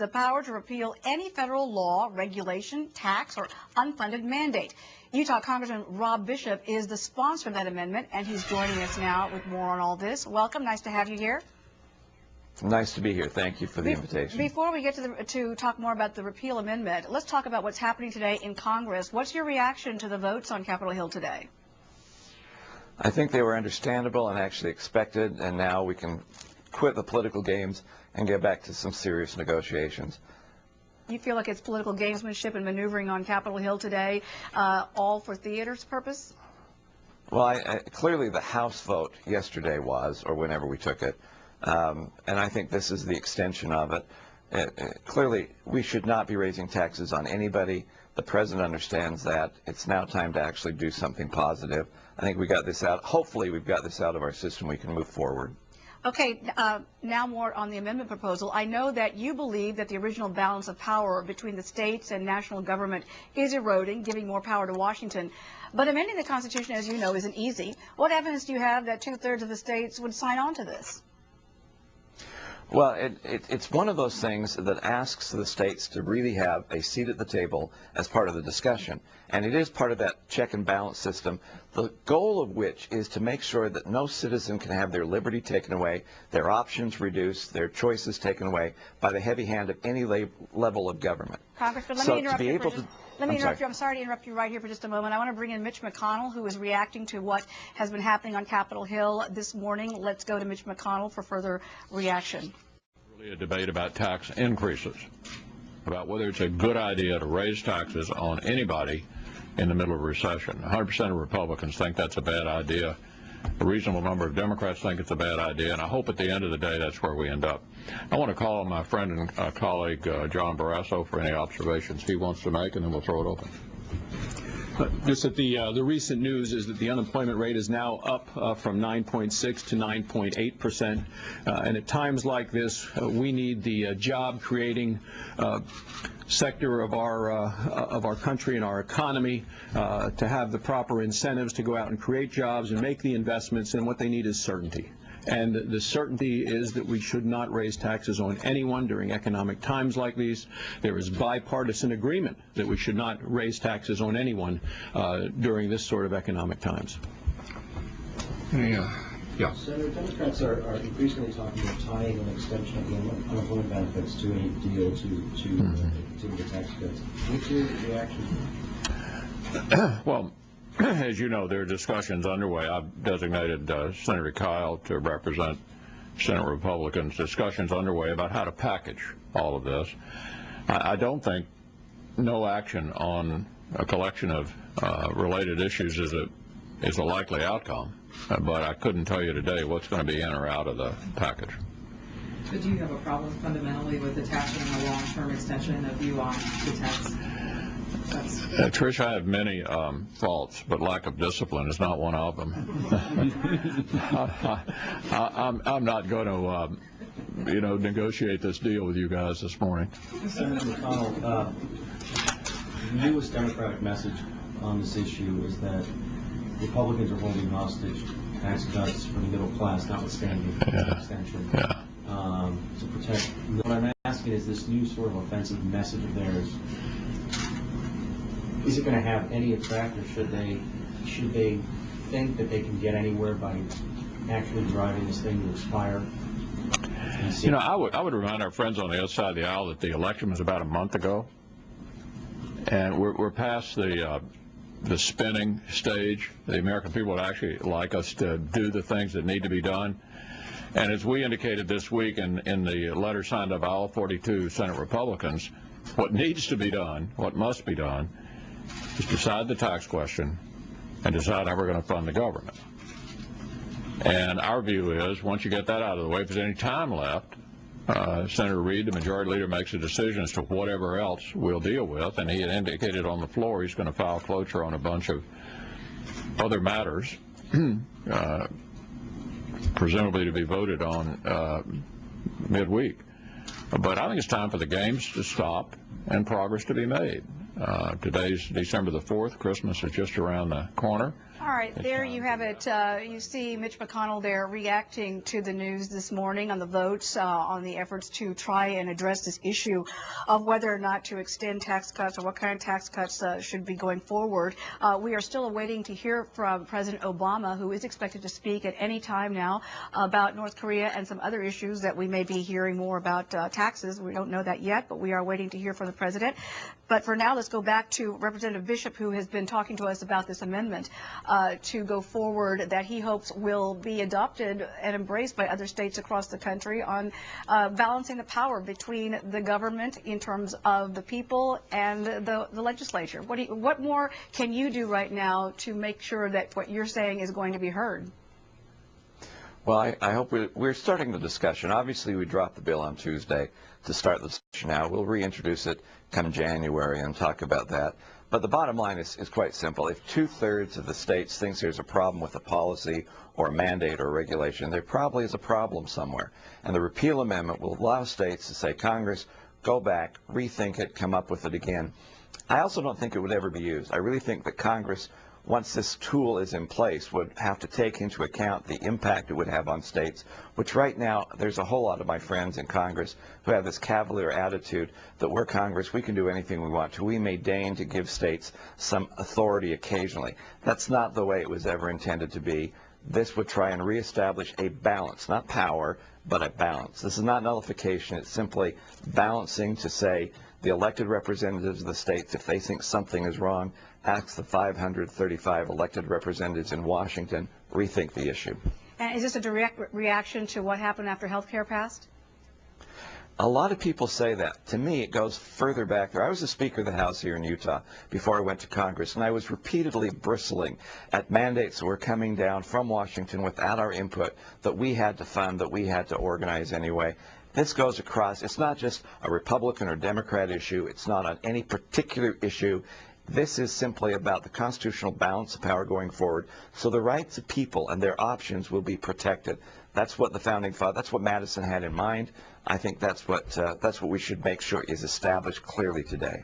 the power to repeal any federal law, regulation, tax, or unfunded mandate. Utah Congressman Rob Bishop is the sponsor of that amendment, and he's joining us now with more on all this. Welcome. Nice to have you here. Nice to be here. Thank you for the invitation. Before we get to talk more about the repeal amendment, let's talk about what's happening today in Congress. What's your reaction to the votes on Capitol Hill today? I think they were understandable and actually expected, and now we can quit the political games and get back to some serious negotiations. You feel like it's political gamesmanship and maneuvering on Capitol Hill today, all for theater's purpose? Well, clearly the House vote yesterday was, or whenever we took it, and I think this is the extension of it. Clearly, we should not be raising taxes on anybody. The president understands that. It's now time to actually do something positive. I think we got this out. Hopefully, we've got this out of our system. We can move forward. Okay, now more on the amendment proposal. I know that you believe that the original balance of power between the states and national government is eroding, giving more power to Washington. But amending the Constitution, as you know, isn't easy. What evidence do you have that 2/3 of the states would sign on to this? Well, it's one of those things that asks the states to really have a seat at the table as part of the discussion. And it is part of that check and balance system, the goal of which is to make sure that no citizen can have their liberty taken away, their options reduced, their choices taken away by the heavy hand of any level of government. Congressman, let me interrupt you. I'm sorry to interrupt you right here for just a moment. I want to bring in Mitch McConnell, who is reacting to what has been happening on Capitol Hill this morning. Let's go to Mitch McConnell for further reaction. Really a debate about tax increases, about whether it's a good idea to raise taxes on anybody in the middle of a recession. 100% of Republicans think that's a bad idea. A reasonable number of Democrats think it's a bad idea, and I hope at the end of the day that's where we end up. I want to call on my friend and colleague John Barrasso for any observations he wants to make, and then we'll throw it open. Just that the recent news is that the unemployment rate is now up from 9.6 to 9.8%, and at times like this, we need the job-creating sector of our country and our economy to have the proper incentives to go out and create jobs and make the investments, and what they need is certainty. And the certainty is that we should not raise taxes on anyone during economic times like these. There is bipartisan agreement that we should not raise taxes on anyone during this sort of economic times. Yeah. Senator, Democrats are increasingly talking about tying an extension of the unemployment benefits to a deal to continue the tax cuts. What's your reaction to that? Well, as you know, there are discussions underway. I've designated Senator Kyle to represent Senate Republicans, discussions underway about how to package all of this. I don't think no action on a collection of related issues is a likely outcome, but I couldn't tell you today what's going to be in or out of the package. But do you have a problem fundamentally with attaching a long-term extension of view on the tax? Trish, I have many faults, but lack of discipline is not one of them. I'm not going to, negotiate this deal with you guys this morning. Senator McConnell, the newest Democratic message on this issue is that Republicans are holding hostage tax cuts for the middle class, notwithstanding the extension, to protect. What I'm asking is this new sort of offensive message of theirs. Is it going to have any effect, or should they think that they can get anywhere by actually driving this thing to expire? I would remind our friends on the other side of the aisle that the election was about a month ago, and we're past the spinning stage. The American people would actually like us to do the things that need to be done. And as we indicated this week in the letter signed by all 42 Senate Republicans, what needs to be done, what must be done, is decide the tax question and decide how we're going to fund the government. And our view is, once you get that out of the way, if there's any time left, Senator Reid, the majority leader, makes a decision as to whatever else we'll deal with, and he had indicated on the floor he's going to file cloture on a bunch of other matters, presumably to be voted on midweek. But I think it's time for the games to stop and progress to be made. Today's December the 4th. Christmas is just around the corner. All right, there you have it. You see Mitch McConnell there reacting to the news this morning on the votes, on the efforts to try and address this issue of whether or not to extend tax cuts or what kind of tax cuts should be going forward. We are still awaiting to hear from President Obama, who is expected to speak at any time now about North Korea and some other issues that we may be hearing more about taxes. We don't know that yet, but we are waiting to hear from the president. But for now, let's go back to Representative Bishop, who has been talking to us about this amendment to go forward that he hopes will be adopted and embraced by other states across the country on balancing the power between the government in terms of the people and the legislature. What more can you do right now to make sure that what you're saying is going to be heard? Well, I hope we're starting the discussion. Obviously, we dropped the bill on Tuesday to start the discussion now. We'll reintroduce it come January and talk about that. But the bottom line is quite simple. If 2/3 of the states thinks there's a problem with a policy or a mandate or a regulation, there probably is a problem somewhere. And the repeal amendment will allow states to say, Congress, go back, rethink it, come up with it again. I also don't think it would ever be used. I really think that Congress, once this tool is in place, would have to take into account the impact it would have on states, which right now there's a whole lot of my friends in Congress who have this cavalier attitude that we're Congress, we can do anything we want to. We may deign to give states some authority occasionally. That's not the way it was ever intended to be. This would try and reestablish a balance, not power, but a balance. This is not nullification. It's simply balancing to say the elected representatives of the states, if they think something is wrong, ask the 535 elected representatives in Washington, rethink the issue. And is this a direct reaction to what happened after health care passed? A lot of people say that. To me, it goes further back there. I was the Speaker of the House here in Utah before I went to Congress, and I was repeatedly bristling at mandates that were coming down from Washington without our input that we had to fund, that we had to organize anyway. This goes across. It's not just a Republican or Democrat issue. It's not on any particular issue. This is simply about the constitutional balance of power going forward, so the rights of people and their options will be protected. That's what the founding father, that's what Madison had in mind. I think that's what we should make sure is established clearly today.